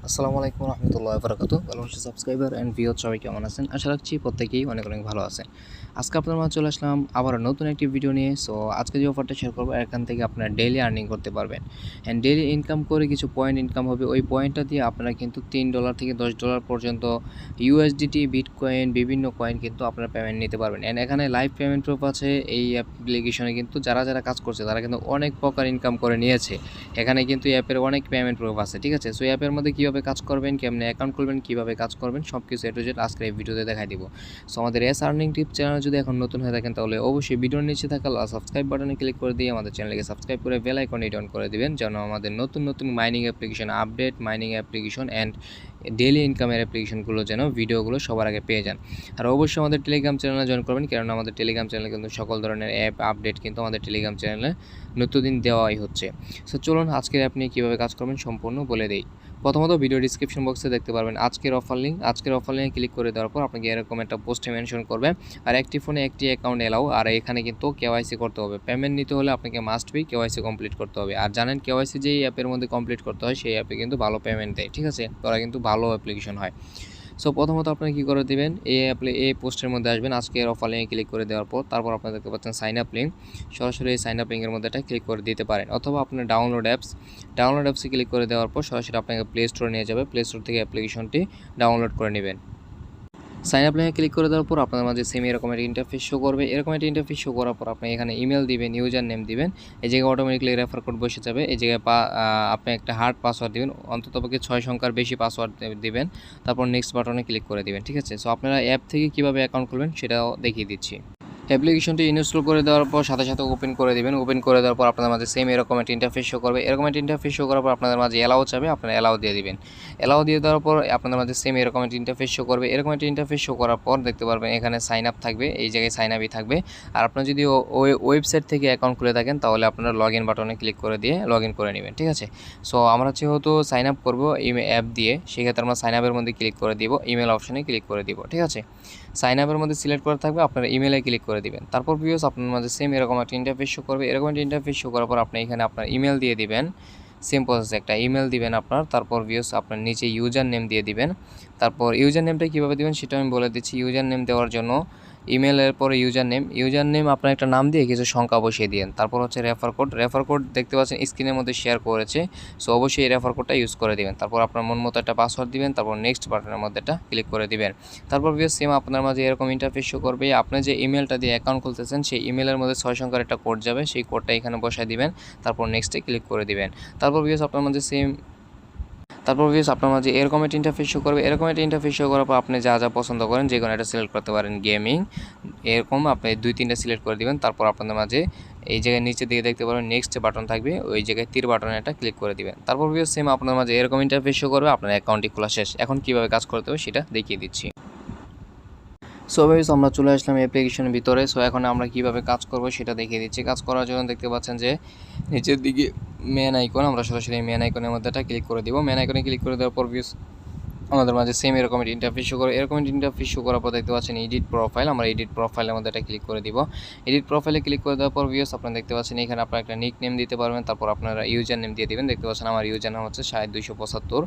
আসসালামু আলাইকুম রহমতুল্লাহি ওয়া বারাকাতুহু। ভালোবাসা সাবস্ক্রাইবার এন্ড ভিউয়ার সবাই কেমন আছেন? আশা রাখছি প্রত্যেকেই অনেক ভালো আছেন। আজকে আপনাদের মাঝে চলে আসলাম আবার নতুন একটি ভিডিও নিয়ে। সো আজকে যে অফারটা শেয়ার করব এখান থেকে আপনারা ডেইলি আর্নিং করতে পারবেন এন্ড ডেইলি ইনকাম করে কিছু পয়েন্ট ইনকাম হবে। ওই পয়েন্টটা দিয়ে আপনারা কিন্তু $3 থেকে $10 পর্যন্ত ইউএসডিটি, বিটকয়েন, বিভিন্ন কয়েন কিন্তু আপনারা পেমেন্ট নিতে পারবেন। এন্ড এখানে লাইভ পেমেন্ট প্রুফ আছে। এই অ্যাপ্লিকেশনে কিন্তু যারা কাজ করছে তারা কিন্তু অনেক প্রকার ইনকাম করে নিয়েছে। এখানে কিন্তু অ্যাপের অনেক পেমেন্ট প্রুফ আছে, ঠিক আছে? সো অ্যাপের মধ্যে কীভাবে কাজ করবেন, কেমনে অ্যাকাউন্ট খুলবেন, কীভাবে কাজ করবেন, সব কিছু এ টু জেড আজকের এই ভিডিওতে দেখাই দিব। সো আমাদের আর্নিং টিপ চ্যানেল যদি এখন নতুন হয়ে থাকেন তাহলে অবশ্যই ভিডিওর নিচে থাকা সাবস্ক্রাইব বাটনে ক্লিক করে দিয়ে আমাদের চ্যানেলকে সাবস্ক্রাইব করে বেল আইকন অন করে দিবেন, যেন আমাদের নতুন mining application update, mining application and daily ইনকামের অ্যাপ্লিকেশনগুলো যেন ভিডিওগুলো সবার আগে পেয়ে যান। আর অবশ্যই আমাদের টেলিগ্রাম চ্যানেলে জয়েন করবেন, কারণ আমাদের টেলিগ্রাম চ্যানেলে কিন্তু সকল ধরনের অ্যাপ আপডেট কিন্তু আমাদের টেলিগ্রাম চ্যানেলে নিত্যদিন দেওয়াই হচ্ছে। সো চলুন আজকের আপনি কীভাবে কাজ করবেন সম্পূর্ণ বলে দেই। প্রথমত ভিডিও ডিসক্রিপশন বক্সে দেখতে পারবেন আজকের অফার লিঙ্কে ক্লিক করে দেওয়ার পর আপনাকে এরকম একটা পোস্টে মেনশন করবে আর একটি ফোনে একটি অ্যাকাউন্ট এলাও। আর এখানে কিন্তু কেওয়াইসি করতে হবে। পেমেন্ট নিতে হলে আপনাকে মাস্ট বি কেওয়াইসি কমপ্লিট করতে হবে। আর জানেন কেওয়াইসি যেই অ্যাপের মধ্যে কমপ্লিট করতে হয় সেই অ্যাপে কিন্তু ভালো পেমেন্ট দেয়, ঠিক আছে? ওরা কিন্তু ভালো অ্যাপ্লিকেশন হয়। সো প্রথমত আপনারা কী করে দেবেন, এই পোস্টের মধ্যে আসবেন। আজকের অফার লিঙ্কে ক্লিক করে দেওয়ার পর তারপর আপনারা দেখতে পাচ্ছেন সাইন আপ লিঙ্ক। সরাসরি এই সাইন আপ লিঙ্কের মধ্যে এটা ক্লিক করে দিতে পারেন, অথবা আপনার ডাউনলোড অ্যাপসে ক্লিক করে দেওয়ার পর সরাসরি আপনাকে প্লে স্টোরে নিয়ে যাবে। প্লে স্টোর থেকে অ্যাপ্লিকেশনটি ডাউনলোড করে নেবেন। সাইন আপ লিঙ্কে ক্লিক করে দেওয়ার পর আপনার মাঝে সেম এরকম একটা ইন্টারফেস শো করবে। এরকম একটা ইন্টারফেস শো করার পর আপনি এখানে ইমেল দিবেন, ইউজার নেম দিবেন। এই জায়গায় অটোমেটিকলি রেফার কোড বসে যাবে। এই জায়গায় আপনি একটা হার্ড পাসওয়ার্ড দিবেন, অন্ততপক্ষে 6 সংখ্যার বেশি পাসওয়ার্ড দিবেন। তারপর নেক্সট বাটনে ক্লিক করে দিবেন, ঠিক আছে? সো আপনারা অ্যাপ থেকে কীভাবে অ্যাকাউন্ট খুলবেন সেটাও দেখিয়ে দিচ্ছি। অ্যাপ্লিকেশনটি ইনস্টল করে দেওয়ার পর সাথে ওপেন করে দেবেন। ওপেন করে দেওয়ার পর আপনাদের মাঝে সেম এরকম একটা ইন্টারফেস শো করবে। এরকম একটা ইন্টারফেস শো করার পর আপনাদের মাঝে অ্যালাউ চাবে, আপনারা অ্যালাউ দিয়ে দিবেন। অ্যালাউ দিয়ে দেওয়ার পর আপনাদের মাঝে সেম এরকম একটা ইন্টারফেস শো করবে। এরকম একটা ইন্টারফেস শো করার পর দেখতে পারবেন এখানে সাইন আপ থাকবে, এই জায়গায় সাইন আপই থাকবে। আর আপনারা যদি ওয়েবসাইট থেকে অ্যাকাউন্ট খুলে থাকেন তাহলে আপনারা লগ ইন বাটনে ক্লিক করে দিয়ে লগ ইন করে নেবেন, ঠিক আছে? সো আমরা যেহেতু সাইন আপ করবো অ্যাপ দিয়ে, সেক্ষেত্রে আমরা সাইন আপের মধ্যে ক্লিক করে দিব, ইমেল অপশানে ক্লিক করে দিব, ঠিক আছে? সাইন আপের মধ্যে সিলেক্ট করা থাকবে, আপনারা ইমেলে ক্লিক করে দিবেন। তারপর ভিউয়ার্স আপনার মাঝে সেম এরকম একটা ইন্টারফেস শো করবে। এরকম একটা ইন্টারফেস শো করার পর আপনি এখানে আপনার ইমেল দিয়ে দিবেন। সেম প্রসেস, একটা ইমেল দিবেন আপনার। তারপর ভিউয়ার্স আপনার নিচে ইউজার নেম দিয়ে দিবেন। তারপর ইউজার নেমটা কীভাবে দিবেন সেটা আমি বলে দিচ্ছি। ইউজার নেম দেওয়ার জন্য ইমেলের পরে ইউজার নেম আপনার একটা নাম দিয়ে কিছু সংখ্যা বসিয়ে দিন। তারপর হচ্ছে রেফার কোড দেখতে পাচ্ছেন স্ক্রিনের মধ্যে শেয়ার করেছে। সো অবশ্যই এই রেফার কোডটা ইউজ করে দিবেন। তারপর আপনার মন মতো একটা পাসওয়ার্ড দিবেন। তারপর নেক্সট বাটনের মধ্যে একটা ক্লিক করে দিবেন। তারপর সেম আপনার মাঝে এরকম ইন্টারফেস শো করবে। আপনি যে ইমেলটা দিয়ে অ্যাকাউন্ট খুলতেছেন সেই ইমেলের মধ্যে 6 সংখ্যার একটা কোড যাবে, সেই কোডটা এখানে বসায় দিবেন। তারপর নেক্সটে ক্লিক করে দিবেন। তারপর আপনার মাঝে আপনার মাঝে এরকম একটা ইন্টারফেস শো করবে। এরকম একটা ইন্টারফেস শো করার পর আপনি যা পছন্দ করেন যে কোনো একটা সিলেক্ট করতে পারেন, গেমিং এরকম আপনি 2-3টা সিলেক্ট করে দিবেন। তারপর আপনাদের মাঝে এই জায়গায় নিচের দিকে দেখতে পারেন নেক্সট বাটন থাকবে, ওই জায়গায় তীর বাটনে একটা ক্লিক করে দিবেন। তারপর সেম আপনার মাঝে এরকম ইন্টারফেস শো করবে। আপনার অ্যাকাউন্টটি খোলা শেষ। এখন কীভাবে কাজ করতে হবে সেটা দেখিয়ে দিচ্ছি। সো গাইস আমরা চলে আসলাম অ্যাপ্লিকেশনের ভিতরে। সো এখন আমরা কীভাবে কাজ করব সেটা দেখিয়ে দিচ্ছি। কাজ করার জন্য দেখতে পাচ্ছেন যে নিচের দিকে মেন আইকন, আমরা সরাসরি মেন আইকনের মধ্যে একটা ক্লিক করে দিব। মেন আইকনে ক্লিক করে দেওয়ার পর আমাদের মাঝে সেম এরকম ইন্টারফেস শো করে। এরকম ইন্টারফেস শো করার পর দেখতে পাচ্ছেন এডিট প্রোফাইল। আমরা এডিট প্রোফাইলের মধ্যে একটা ক্লিক করে দিব। এডিট প্রোফাইলে ক্লিক করে দেওয়ার পর আপনারা দেখতে পাচ্ছেন এখানে আপনারা একটা নিক নেম দিতে পারবেন। তারপর আপনারা ইউজার নেম দিয়ে দিবেন। দেখতে পাচ্ছেন আমার ইউজার নেম হচ্ছে 275।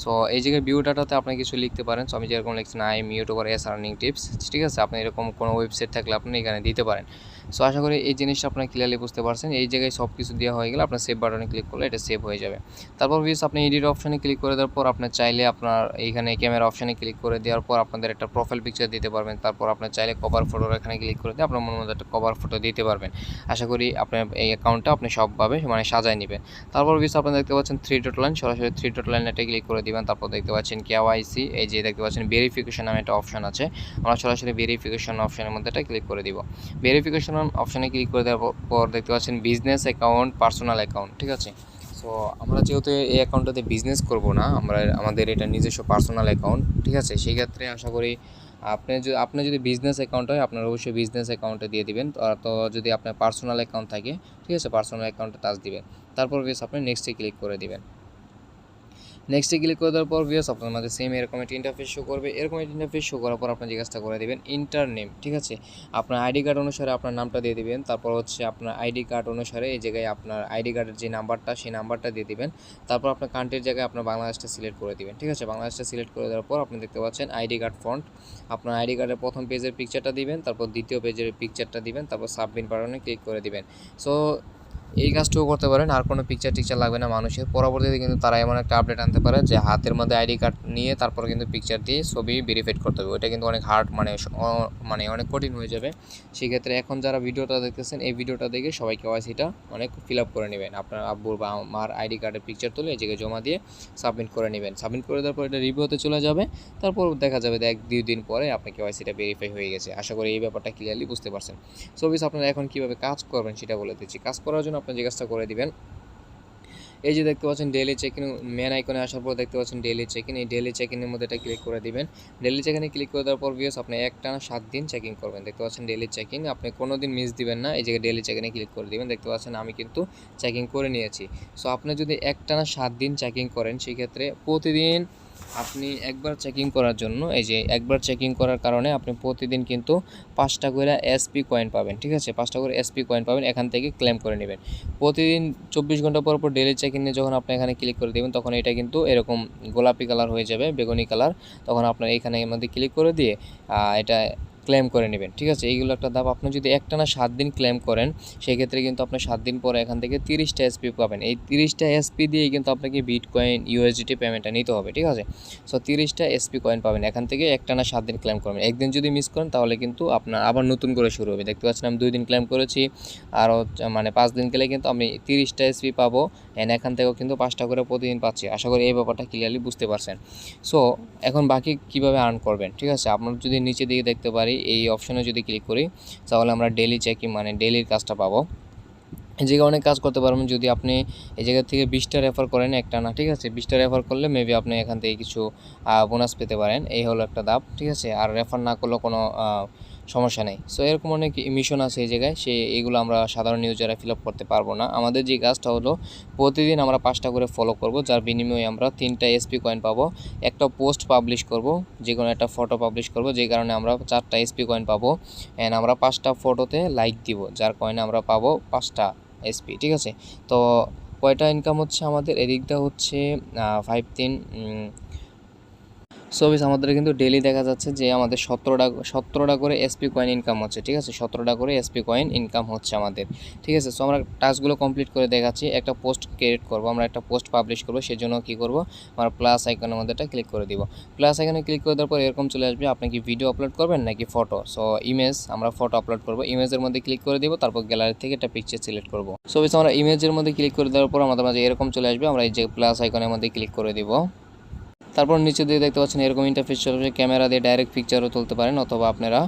সো এই জায়গায় ভিউ ডাটাতে আপনি কিছু লিখতে পারেন। সো আমি যেরকম লিখছি I am YouTuber earning tips, ঠিক আছে? আপনি এরকম কোনো ওয়েবসাইট থাকলে আপনি এখানে দিতে পারেন। সো আশা করি এই জিনিসটা আপনারা ক্লিয়ারলি বুঝতে পারছেন। এই জায়গায় সব কিছু দেওয়া হয়ে গেলে আপনার সেভ বাটনে ক্লিক করলে এটা সেভ হয়ে যাবে। তারপর আপনি এডিট অপশানে ক্লিক করে দেওয়ার পর আপনার চাইলে আপনার এইখানে ক্যামেরা অপশানে ক্লিক করে দেওয়ার পর আপনাদের একটা প্রোফাইল পিকচার দিতে পারবেন। তারপর আপনার চাইলে কভার ফটোর এখানে ক্লিক করে দিয়ে আপনার মনের মধ্যে একটা কভার ফটো দিতে পারবেন। আশা করি আপনার এই অ্যাকাউন্টটা আপনি সবভাবে সাজায় নেবেন। তারপর আপনারা দেখতে পাচ্ছেন 3 ডট লাইন, সরাসরি 3 ডট লাইন এটা ক্লিক করে দিবেন। তারপর দেখতে পাচ্ছেন কেওয়াইসি, এই যে দেখতে পাচ্ছেন ভেরিফিকেশন নামে একটা অপশন আছে। আমরা সরাসরি ভেরিফিকেশন অপশনের মধ্যে এটা ক্লিক করে দিব। ভেরিফিকেশন অপশনে ক্লিক করে দেওয়ার পর দেখতে পাচ্ছেন বিজনেস অ্যাকাউন্ট, পার্সোনাল অ্যাকাউন্ট, ঠিক আছে? সো আমরা যেহেতু এই অ্যাকাউন্টটাতে বিজনেস করব না, আমাদের এটা নিজস্ব পার্সোনাল অ্যাকাউন্ট, ঠিক আছে? সেই ক্ষেত্রে আশা করি আপনি যদি বিজনেস অ্যাকাউন্ট হয় আপনার অবশ্যই বিজনেস অ্যাকাউন্টে দিয়ে দিবেন। তো যদি আপনার পার্সোনাল অ্যাকাউন্ট থাকে, ঠিক আছে, পার্সোনাল অ্যাকাউন্টে টাচ দিবেন। তারপর আপনি নেক্সটে ক্লিক করে দিবেন। নেক্সটে ক্লিক করে দেওয়ার পর ভিউয়ার্স আপনার মাঝে সেম এরকম একটা ইন্টারফেস শো করবে। এরকম একটা ইন্টারফেস শো করার পর আপনি যে কাজটা করে দেবেন ইন্টার নেম, ঠিক আছে। আপনার আইডি কার্ড অনুসারে আপনার নামটা দিয়ে দিবেন। তারপর হচ্ছে আপনার আইডি কার্ড অনুসারে এই জায়গায় আপনার আইডি কার্ডের যে নাম্বারটা সেই নাম্বারটা দিয়ে দিবেন। তারপর আপনার কান্ট্রির জায়গায় আপনার বাংলাদেশটা সিলেক্ট করে দিবেন, ঠিক আছে। বাংলাদেশটা সিলেক্ট করে দেওয়ার পর আপনি দেখতে পাচ্ছেন আইডি কার্ড ফন্ট। আপনার আইডি কার্ডের প্রথম পেজের পিকচারটা দিবেন, তারপর দ্বিতীয় পেজের পিকচারটা দিবেন, তারপর সাবমিট বাটনে ক্লিক করে দিবেন। সো এই কাজটুকু করতে পারেন, আর কোনো পিকচার টিকচার লাগবে না মানুষের। পরবর্তীতে কিন্তু তারা এমন একটা আপডেট আনতে পারে যে হাতের মধ্যে আইডি কার্ড নিয়ে তারপর কিন্তু পিকচার দিয়ে ছবি ভেরিফাইড করতে হবে। ওইটা কিন্তু অনেক হার্ড, মানে অনেক কঠিন হয়ে যাবে। সেক্ষেত্রে এখন যারা ভিডিওটা দেখতেছেন এই ভিডিওটা দেখে সবাই কেওয়াইসিটা অনেক ফিল আপ করে নেবেন। আপনার আব্বুর বা আমার আইডি কার্ডের পিকচার তুলে এই জায়গায় জমা দিয়ে সাবমিট করে নেবেন। সাবমিট করে দেওয়ার পর এটা রিভিউতে চলে যাবে। তারপর দেখা যাবে 1-2 দিন পরে আপনার কেওয়াইসিটা ভেরিফাই হয়ে গেছে। আশা করি এই ব্যাপারটা ক্লিয়ারলি বুঝতে পারছেন। সো গাইস, আপনারা এখন কীভাবে কাজ করবেন সেটা বলে দিচ্ছি। কাজ করার জন্য আপনি যে কাজটা করে দিবেন, এই যে দেখতে পাচ্ছেন ডেইলি চেক ইন, মেন আইকনে আসার পর দেখতে পাচ্ছেন ডেইলি চেক ইন। এই ডেইলি চেক ইনের মধ্যে এটা ক্লিক করে দিবেন। ডেইলি চেক ইনে ক্লিক করে দেওয়ার পর ভিউয়ার্স আপনি একটানা 7 দিন চেকিং করবেন। দেখতে পাচ্ছেন ডেইলি চেক ইন, আপনি কোনো দিন মিস দিবেন না। এই জায়গায় ডেইলি চেক ইনে ক্লিক করে দিবেন। দেখতে পাচ্ছেন আমি কিন্তু চেকিং করে নিয়েছি। সো আপনি যদি একটানা 7 দিন চেকিং করেন সেক্ষেত্রে প্রতিদিন আপনি একবার চেকিং করার জন্য, এই যে একবার চেকিং করার কারণে আপনি প্রতিদিন কিন্তু 5টা করে এসপি কয়েন পাবেন, ঠিক আছে। 5টা করে এসপি কয়েন পাবেন, এখান থেকে ক্লেম করে নেবেন। প্রতিদিন 24 ঘন্টা পর পর ডেইলি চেক ইনে যখন আপনি এখানে ক্লিক করে দেবেন তখন এটা কিন্তু এরকম গোলাপি কালার হয়ে যাবে, বেগুনি কালার। তখন আপনার এইখানে এর মধ্যে ক্লিক করে দিয়ে এটা ক্লেম করে নেবেন, ঠিক আছে। এইগুলো একটা ধাপ। আপনি যদি একটানা 7 দিন ক্লেম করেন সেক্ষেত্রে কিন্তু আপনি 7 দিন পরে এখান থেকে 30টা এসপি পাবেন। এই 30টা এসপি দিয়েই কিন্তু আপনাকে বিটকয়েন ইউএসডিটি পেমেন্টটা নিতে হবে, ঠিক আছে। সো 30টা এসপি কয়েন পাবেন এখান থেকে একটানা 7 দিন ক্লেম করবেন। একদিন যদি মিস করেন তাহলে কিন্তু আপনার আবার নতুন করে শুরু হবে। দেখতে পাচ্ছেন আমি 2 দিন ক্লেম করেছি, আরও 5 দিন গেলে কিন্তু আমি 30টা এসপি পাবো। এখান থেকেও কিন্তু 5টা করে প্রতিদিন পাচ্ছি। আশা করি এই ব্যাপারটা ক্লিয়ারলি বুঝতে পারছেন। সো এখন বাকি কীভাবে আর্ন করবেন, ঠিক আছে। আপনার যদি নিচের দিকে দেখতে পারি এই অপশনে যদি ক্লিক করি তাহলে আমরা ডেইলি চেকিং ডেইলির কাজটা পাবো। এই জায়গায় অনেক কাজ করতে পারবেন যদি আপনি এই জায়গা থেকে 20টা রেফার করেন একটানা, ঠিক আছে। 20টা রেফার করলে মেবি আপনি এখান থেকে কিছু বোনাস পেতে পারেন। এই হলো একটা ধাপ, ঠিক আছে। আর রেফার না করলেও কোনো সমস্যা নেই। সো এরকম অনেক মিশন আছে এই জায়গায়, এগুলো আমরা সাধারণ ইউজাররা ফিল আপ করতে পারবো না। আমাদের যে কাজটা হলো প্রতিদিন আমরা 5টা করে ফলো করব, যার বিনিময়ে আমরা 3টা এসপি কয়েন পাবো। একটা পোস্ট পাবলিশ করব, যে কোনো একটা ফটো পাবলিশ করব, যে কারণে আমরা 4টা এসপি কয়েন পাবো। অ্যান্ড আমরা 5টা ফটোতে লাইক দিব, যার কয়েনে আমরা পাবো 5টা এসপি, ঠিক আছে। তো কয়টা ইনকাম হচ্ছে আমাদের এদিকটা হচ্ছে 5-3। সো আমাদের কিন্তু ডেইলি দেখা যাচ্ছে যে আমাদের 17টা করে এসপি কয়েন ইনকাম হচ্ছে, ঠিক আছে। 17টা করে এসপি কয়েন ইনকাম হচ্ছে আমাদের, ঠিক আছে। সো আমরা টাস্কগুলো কমপ্লিট করে দেখাচ্ছি। একটা পোস্ট ক্রিয়েট করবো, আমরা একটা পোস্ট পাবলিশ করবো। সেজন্য কী করবো, আমরা প্লাস আইকনের মধ্যে একটা ক্লিক করে দিব। প্লাস আইকনে ক্লিক করে দেওয়ার পর এরকম চলে আসবে, আপনি কি ভিডিও আপলোড করবেন নাকি ফটো। সো ইমেজ, আমরা ফটো আপলোড করবো। ইমেজের মধ্যে ক্লিক করে দিব, তারপর গ্যালারি থেকে একটা পিকচার সিলেক্ট করবো। সো আমরা ইমেজের মধ্যে ক্লিক করে দেওয়ার পর আমাদের মাঝে এরকম চলে আসবে। আমরা এই যে প্লাস আইকনের মধ্যে ক্লিক করে দিব। তারপর নিচে দিয়ে দেখতে পাচ্ছেন এরকম ইন্টারফেস চলবে। ক্যামেরা দিয়ে ডাইরেক্ট পিকচারও তুলতে পারেন, অথবা আপনারা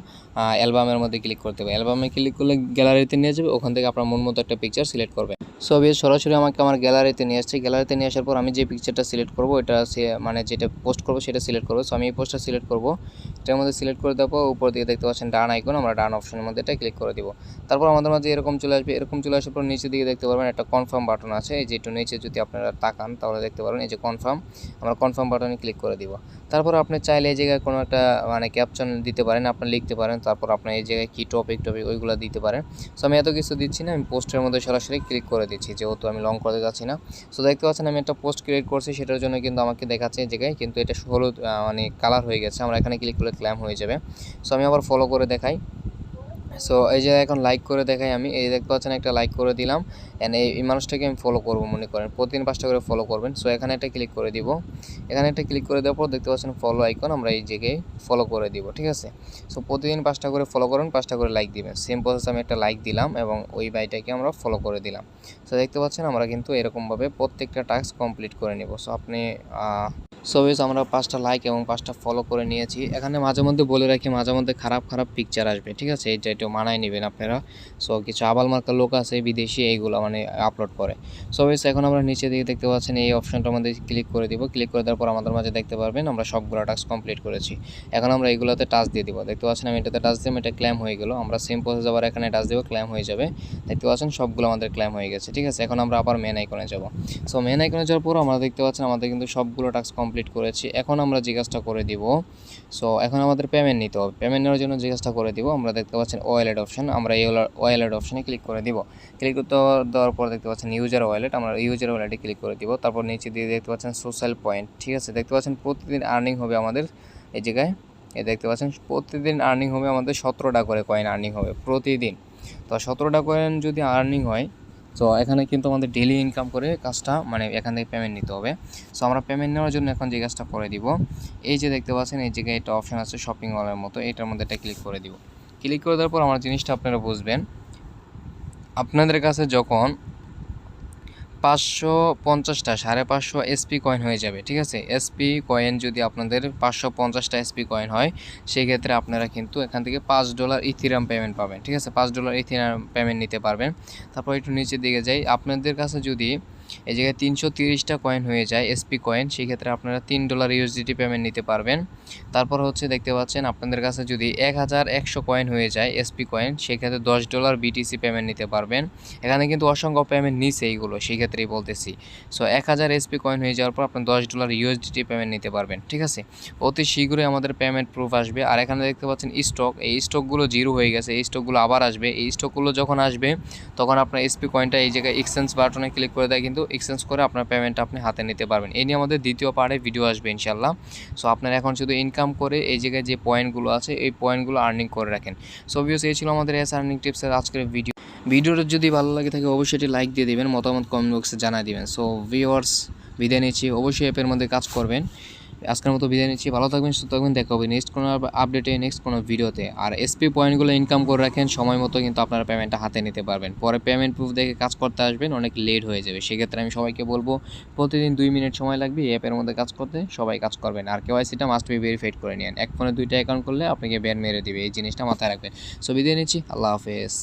অ্যালবামের মধ্যে ক্লিক করতে পারেন। অ্যালবামে ক্লিক করলে গ্যালারিতে নিয়ে যাবে, ওখান থেকে আপনার মন মতো একটা পিকচার সিলেক্ট করবে। সো সরাসরি আমাকে আমার গ্যালারিতে নিয়ে আসছে। গ্যালারিতে নিয়ে আসার পর আমি যে পিকচারটা সিলেক্ট করবো এটা যেটা পোস্ট করবো সেটা সিলেক্ট করবো। সো আমি এই পোস্টটা সিলেক্ট করবো। এটার মধ্যে সিলেক্ট করে দেওয়ার পর উপর দিকে দেখতে পাচ্ছেন ডান আইকন, আমরা ডান অপশনের মধ্যে এটা ক্লিক করে দিব। তারপর আমাদের মাঝে এরকম চলে আসবে। এরকম চলে আসার পর নিচের দিকে দেখতে পারবেন একটা কনফার্ম বাটন আছে। এই যে একটু নিচে যদি আপনারা তাকান তাহলে দেখতে পারবেন এই যে কনফার্ম, আমরা কনফার্ম বাটনে ক্লিক করে দিব। তারপর আপনি চাইলে এই জায়গায় কোনো একটা ক্যাপশন দিতে পারেন, আপনি লিখতে পারেন। তারপর আপনার এই জায়গায় কী টপিক ওইগুলো দিতে পারেন। সো আমি এত কিছু দিচ্ছি না, আমি পোস্টের মধ্যে সরাসরি ক্লিক করে দিচ্ছি, যেহেতু আমি লং করতে যাচ্ছি না। সো দেখতে পাচ্ছেন আমি একটা পোস্ট ক্রিয়েট করছি, সেটার জন্য কিন্তু আমাকে দেখাচ্ছে এই জায়গায়, কিন্তু এটা হলুদ কালার হয়ে গেছে। আমরা এখানে ক্লিক করলে ক্লেম হয়ে যাবে। সো আমি আবার ফলো করে দেখাই। সো এই যে এখন লাইক করে দেখাই আমি, এই দেখতে পাচ্ছেন একটা লাইক করে দিলাম। অ্যান্ড এই মানুষটাকে আমি ফলো করবো মনে করেন, প্রতিদিন 5টা করে ফলো করবেন। সো এখানে একটা ক্লিক করে দিব। এখানে একটা ক্লিক করে দেওয়ার পর দেখতে পাচ্ছেন ফলো আইকন, আমরা এই জায়গায় ফলো করে দিব, ঠিক আছে। সো প্রতিদিন 5টা করে ফলো করুন, 5টা করে লাইক দিবেন। সেম প্রসেস আমি একটা লাইক দিলাম এবং ওই ভাইটাকে আমরা ফলো করে দিলাম। সো দেখতে পাচ্ছেন আমরা কিন্তু এরকমভাবে প্রত্যেকটা টাস্ক কমপ্লিট করে নেব। সো সো গাইস আমরা 5টা লাইক এবং 5টা ফলো করে নিয়েছি। এখানে মাঝে মধ্যে বলে রাখি মাঝে মধ্যে খারাপ পিকচার আসবে, ঠিক আছে? এটা একটু মানায় নেবেন আপনারা। সো কিছু আবাল মার্কা লোক আছে বিদেশি, এইগুলো মানে আপলোড করে। সো গাইস এখন আমরা নিচে দিকে দেখতে পাচ্ছেন এই অপশনটার মধ্যে ক্লিক করে দিব। ক্লিক করে দেওয়ার পর আমাদের মাঝে দেখতে পারবেন আমরা সবগুলো টাস্ক কমপ্লিট করেছি। এখন আমরা এইগুলোতে টাচ দিয়ে দিব। দেখতে পাচ্ছেন আমি এটাতে টাচ দিলাম, এটা ক্লেম হয়ে গেল। আমরা সেম প্রসেস আবার এখানে টাচ দিব, ক্লেম হয়ে যাবে। দেখতে পাচ্ছেন সবগুলো আমাদের ক্লেম হয়ে গেছে, ঠিক আছে? এখন আমরা আবার মেন আইকনে যাব। সো মেন আইকনে যাওয়ার পর আমরা দেখতে পাচ্ছেন আমাদের কিন্তু সবগুলো টাস্ক কমপ্লিট করেছি। এখন আমরা যে কাজটা করে দিব, সো এখন আমাদের পেমেন্ট নিতে হবে। পেমেন্ট নেওয়ার জন্য যে কাজটা করে দিব, আমরা দেখতে পাচ্ছেন ওয়ালেট অপশন, আমরা এই ওয়ালেট অপশনে ক্লিক করে দিব। ক্লিক দেওয়ার পর দেখতে পাচ্ছেন ইউজার ওয়ালেট, আমরা ইউজার ওয়ালেটে ক্লিক করে দিব। তারপর নিচে দিয়ে দেখতে পাচ্ছেন সোশ্যাল পয়েন্ট, ঠিক আছে? দেখতে পাচ্ছেন প্রতিদিন আর্নিং হবে আমাদের এই জায়গায়, দেখতে পাচ্ছেন প্রতিদিন আর্নিং হবে আমাদের 17টা করে কয়েন আর্নিং হবে প্রতিদিন। তো 17টা কয়েন যদি আর্নিং হয়, সো এখানে কিন্তু আমাদের ডেইলি ইনকাম করে কাজটা মানে এখান থেকে পেমেন্ট নিতে হবে। সো আমরা পেমেন্ট নেওয়ার জন্য এখন যে কাজটা করে দিব, এই যে দেখতে পাচ্ছেন এই জায়গায় একটা অপশন আছে শপিং মলের মতো, এটার মধ্যে একটা ক্লিক করে দিব। ক্লিক করে দেওয়ার পর আমার জিনিসটা আপনারা বুঝবেন, আপনাদের কাছে যখন 550টা 550 এসপি কয়েন হয়ে যাবে, ঠিক আছে? এসপি কয়েন যদি আপনাদের 550টা এসপি কয়েন হয়, সেই ক্ষেত্রে আপনারা কিন্তু এখান থেকে $5 ইথিরিয়াম পেমেন্ট পাবেন, ঠিক আছে? $5 ইথিরিয়াম পেমেন্ট নিতে পারবেন। তারপর একটু নিচের দিকে যাই, আপনাদের কাছে যদি এই জায়গায় 330টা কয়েন হয়ে যায় এসপি কয়েন, সেই ক্ষেত্রে আপনারা $3 ইউএসডিটি পেমেন্ট নিতে পারবেন। তারপর হচ্ছে দেখতে পাচ্ছেন আপনাদের কাছে যদি 1100 কয়েন হয়ে যায় এসপি কয়েন, সেক্ষেত্রে $10 বিটিসি পেমেন্ট নিতে পারবেন। এখানে কিন্তু অসংখ্য পেমেন্ট নিছে এইগুলো, সেই ক্ষেত্রেই বলতেছি। সো 1000 এসপি কয়েন হয়ে যাওয়ার পর আপনি $10 ইউএসডিটি পেমেন্ট নিতে পারবেন, ঠিক আছে? অতি শীঘ্রই আমাদের পেমেন্ট প্রুফ আসবে। আর এখানে দেখতে পাচ্ছেন স্টক, এই স্টকগুলো জিরো হয়ে গেছে, এই স্টকগুলো আবার আসবে। এই স্টকগুলো যখন আসবে তখন আপনার এসপি কয়েনটা এই জায়গায় এক্সচেঞ্জ বাটনে ক্লিক করে দেয়, কিন্তু এক্সচেঞ্জ করে আপনার পেমেন্টটা আপনি হাতে নিতে পারবেন। এই নিয়ে আমাদের দ্বিতীয় পার্টে ভিডিও আসবে ইনশাল্লাহ। সো আপনারা এখন শুধু ইনকাম করে এই জায়গায় যে পয়েন্টগুলো আছে এই পয়েন্টগুলো আর্নিং করে রাখেন। সো ভিউয়ার্স, এই ছিল আমাদের আর্নিং টিপসের আজকের ভিডিওটা যদি ভালো লাগে থাকে অবশ্যই এটি লাইক দিয়ে দেবেন, মতামত কমেন্ট বক্সে জানিয়ে দেবেন। সো ভিউয়ার্স, বিদায় নিচ্ছি, অবশ্যই অ্যাপের মধ্যে কাজ করবেন। আজকের মতো বিদায় নিচ্ছি, ভালো থাকবেন, সুস্থ থাকবেন, দেখা হবে নেক্সট কোনো আপডেটে, নেক্সট কোনো ভিডিওতে। আর এসপি পয়েন্টগুলো ইনকাম করে রাখেন, সময় মতো কিন্তু আপনারা পেমেন্টটা হাতে নিতে পারবেন। পরে পেমেন্ট প্রুফ দেখে কাজ করতে আসবেন, অনেক লেট হয়ে যাবে। সেক্ষেত্রে আমি সবাইকে বলবো প্রতিদিন 2 মিনিট সময় লাগবে এই অ্যাপের মধ্যে কাজ করতে, সবাই কাজ করবেন। আর কেওয়াইসিটা মাস্ট বি ভেরিফাইড করে নিন। এক ফোনে 2টা অ্যাকাউন্ট করলে আপনাকে ব্যান মেরে দিবে, এই জিনিসটা মাথায় রাখবেন। সো বিদায় নিচ্ছি, আল্লাহ হাফেজ।